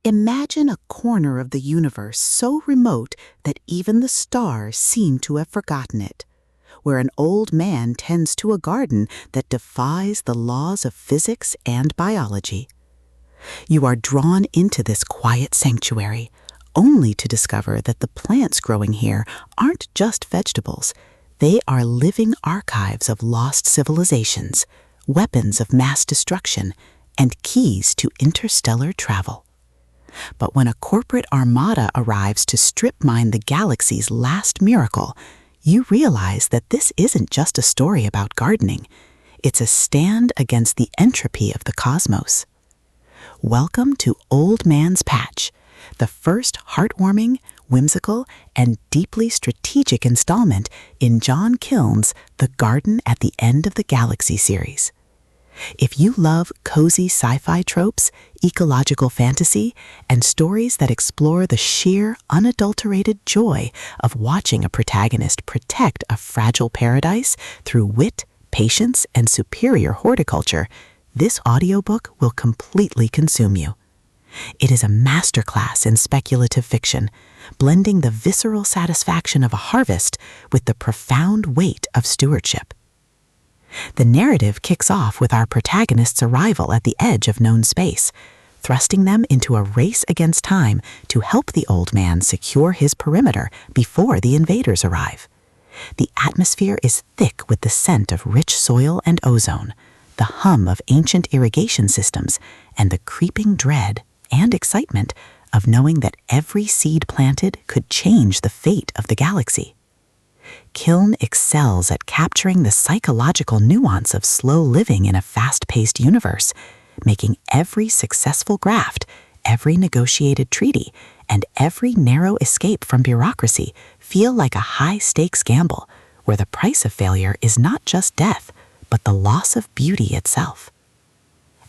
Imagine a corner of the universe so remote that even the stars seem to have forgotten it, where an old man tends to a garden that defies the laws of physics and biology. You are drawn into this quiet sanctuary, only to discover that the plants growing here aren't just vegetables. They are living archives of lost civilizations, weapons of mass destruction, and keys to interstellar travel. But when a corporate armada arrives to strip mine the galaxy's last miracle, you realize that this isn't just a story about gardening. It's a stand against the entropy of the cosmos. Welcome to Old Man's Patch, the first heartwarming, whimsical, and deeply strategic installment in Jon Kiln's The Garden at the End of the Galaxy series. If you love cozy sci-fi tropes, ecological fantasy, and stories that explore the sheer, unadulterated joy of watching a protagonist protect a fragile paradise through wit, patience, and superior horticulture, this audiobook will completely consume you. It is a masterclass in speculative fiction, blending the visceral satisfaction of a harvest with the profound weight of stewardship. The narrative kicks off with our protagonist's arrival at the edge of known space, thrusting them into a race against time to help the old man secure his perimeter before the invaders arrive. The atmosphere is thick with the scent of rich soil and ozone, the hum of ancient irrigation systems, and the creeping dread and excitement of knowing that every seed planted could change the fate of the galaxy. Kiln excels at capturing the psychological nuance of slow living in a fast-paced universe, making every successful graft, every negotiated treaty, and every narrow escape from bureaucracy feel like a high-stakes gamble, where the price of failure is not just death, but the loss of beauty itself.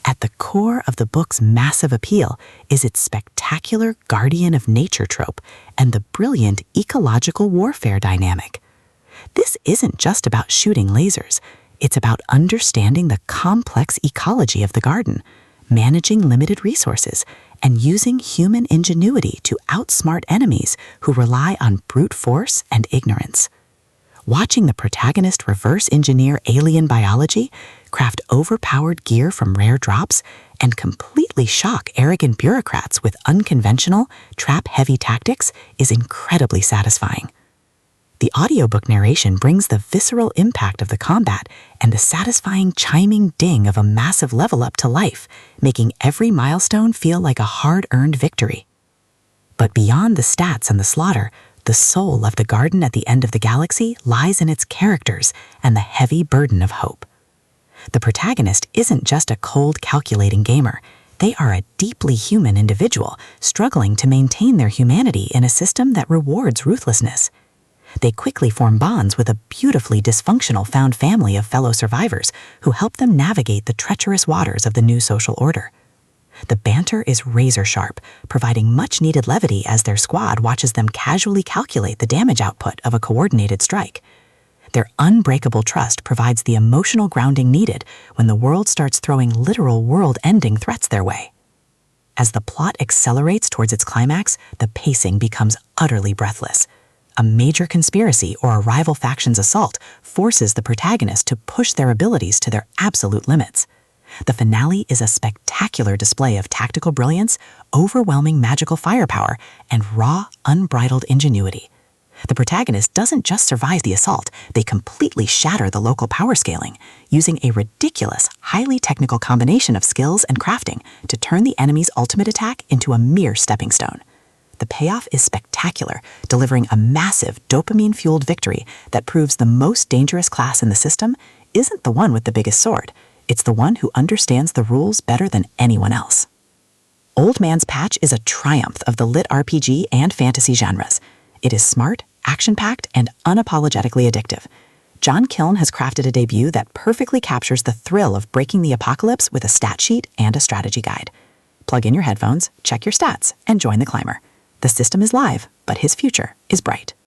At the core of the book's massive appeal is its spectacular guardian of nature trope and the brilliant ecological warfare dynamic. This isn't just about shooting lasers. It's about understanding the complex ecology of the garden, managing limited resources, and using human ingenuity to outsmart enemies who rely on brute force and ignorance. Watching the protagonist reverse engineer alien biology, craft overpowered gear from rare drops, and completely shock arrogant bureaucrats with unconventional, trap-heavy tactics is incredibly satisfying. The audiobook narration brings the visceral impact of the combat and the satisfying chiming ding of a massive level up to life, making every milestone feel like a hard-earned victory. But beyond the stats and the slaughter, the soul of the garden at the end of the galaxy lies in its characters and the heavy burden of hope. The protagonist isn't just a cold, calculating gamer. They are a deeply human individual struggling to maintain their humanity in a system that rewards ruthlessness. They quickly form bonds with a beautifully dysfunctional found family of fellow survivors who help them navigate the treacherous waters of the new social order. The banter is razor-sharp, providing much-needed levity as their squad watches them casually calculate the damage output of a coordinated strike. Their unbreakable trust provides the emotional grounding needed when the world starts throwing literal world-ending threats their way. As the plot accelerates towards its climax, the pacing becomes utterly breathless. A major conspiracy or a rival faction's assault forces the protagonist to push their abilities to their absolute limits. The finale is a spectacular display of tactical brilliance, overwhelming magical firepower, and raw, unbridled ingenuity. The protagonist doesn't just survive the assault, they completely shatter the local power scaling, using a ridiculous, highly technical combination of skills and crafting to turn the enemy's ultimate attack into a mere stepping stone. The payoff is spectacular, delivering a massive dopamine-fueled victory that proves the most dangerous class in the system isn't the one with the biggest sword. It's the one who understands the rules better than anyone else. Old Man's Patch is a triumph of the LitRPG and fantasy genres. It is smart, action-packed, and unapologetically addictive. Jon Kiln has crafted a debut that perfectly captures the thrill of breaking the apocalypse with a stat sheet and a strategy guide. Plug in your headphones, check your stats, and join the climber. The system is live, but his future is bright.